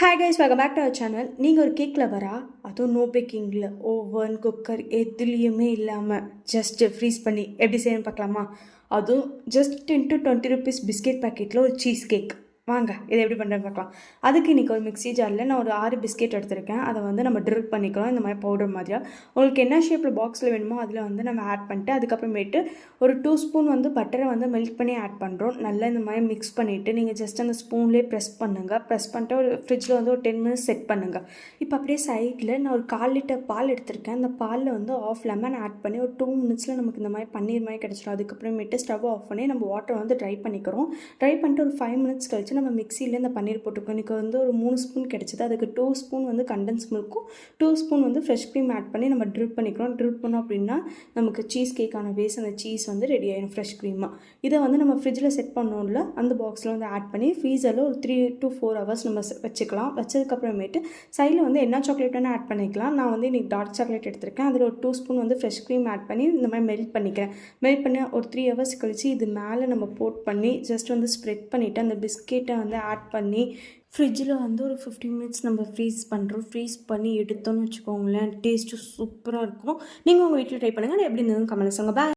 Hi guys, welcome back to our channel. நீங்கள் ஒரு cake லவரா? அதுவும் நோ பேக்கிங்கில் ஓவன் குக்கர் எதுலேயுமே இல்லாமல் ஜஸ்ட்டு ஃப்ரீஸ் பண்ணி எப்படி செய்யணும்னு பார்க்கலாமா? அதுவும் ஜஸ்ட் 10 to 20 ருபீஸ் பிஸ்கெட் பேக்கெட்டில் ஒரு சீஸ் கேக். வாங்க இதை எப்படி பண்ணுறேன்னு பார்க்கலாம். அதுக்கு இன்றைக்கி ஒரு மிக்ஸி ஜாரில் நான் ஒரு 6 பிஸ்கெட் எடுத்திருக்கேன். அதை வந்து நம்ம ட்ரில் பண்ணிக்கிறோம் இந்த மாதிரி பவுடர் மாதிரியாக. உங்களுக்கு என்ன ஷேப்பில் பாக்ஸில் வேணுமோ அதில் வந்து நம்ம ஆட் பண்ணிட்டு அதுக்கப்புறமேட்டு ஒரு 2 ஸ்பூன் வந்து பட்டரை வந்து மெல்ட் பண்ணி ஆட் பண்ணுறோம். நல்லா இந்த மாதிரி மிக்ஸ் பண்ணிவிட்டு நீங்கள் ஜஸ்ட் அந்த ஸ்பூன்லேயே ப்ரெஸ் பண்ணுங்கள். ப்ரெஸ் பண்ணிட்டு ஒரு ஃப்ரிட்ஜில் வந்து ஒரு 10 மினிட்ஸ் செட் பண்ணுங்கள். இப்போ அப்படியே சைடில் நான் ஒரு 1/4 லிட்டர் பால் எடுத்திருக்கேன். அந்த பாலில் வந்து ஆஃப் லெமன் ஆட் பண்ணி ஒரு 2 மினிட்ஸில் நமக்கு இந்த மாதிரி பன்னீர் மாதிரி கிடச்சிடும். அதுக்கப்புறமேட்டு ஸ்டவ் ஆஃப் பண்ணி நம்ம வாட்டர் வந்து ட்ரை பண்ணிக்கிறோம். ட்ரை பண்ணிட்டு ஒரு 5 மினிட்ஸ் கழிச்சு நம்ம மிக்ஸியில் இந்த பன்னீர் போட்டுக்கோம். எனக்கு வந்து ஒரு 3 ஸ்பூன் கிடச்சிது. அதுக்கு 2 ஸ்பூன் வந்து கண்டென்ஸ் மில்க்கும் 2 ஸ்பூன் வந்து ஃப்ரெஷ் க்ரீம் ஆட் பண்ணி நம்ம ட்ரில் பண்ணிக்கிறோம். ட்ரில் பண்ணோம் அப்படின்னா நமக்கு சீஸ் கேக்கான பேஸ் அந்த சீஸ் வந்து ரெடி ஆகிடும் ஃப்ரெஷ் க்ரீமாக. இதை வந்து நம்ம ஃப்ரிட்ஜில் செட் பண்ணோம்ல அந்த பாக்ஸில் வந்து ஆட் பண்ணி ஃப்ரீசரில் ஒரு 3 to 4 ஹவர்ஸ் நம்ம வச்சுக்கலாம். வச்சதுக்கப்புறமேட்டு சைடில் வந்து என்ன சாக்லேட் வேணால் ஆட் பண்ணிக்கலாம். நான் வந்து இன்றைக்கி டார்க் சாக்லேட் எடுத்திருக்கேன். அதில் ஒரு 2 ஸ்பூன் வந்து ஃப்ரெஷ் க்ரீம் ஆட் பண்ணி இந்த மாதிரி மெல்ட் பண்ணிக்கிறேன். மெல்ட் பண்ணி ஒரு 3 ஹவர்ஸ் கழிச்சு இது மேலே நம்ம போட் பண்ணி ஜஸ்ட் வந்து ஸ்ப்ரெட் பண்ணிவிட்டு அந்த பிஸ்கெட்டை வந்து ஆட் பண்ணி ஃப்ரிட்ஜில் வந்து ஒரு 15 மினிட்ஸ் நம்ம ஃப்ரீஸ் பண்ணுறோம். ஃப்ரீஸ் பண்ணி எடுத்தோன்னு வச்சுக்கோங்களேன், டேஸ்ட்டு சூப்பராக இருக்கும். நீங்கள் உங்கள் வீட்டில் ட்ரை பண்ணுங்கள். எப்படி இருந்ததுன்னு கமெண்ட்ஸ் சொல்லுங்கள். பாய்.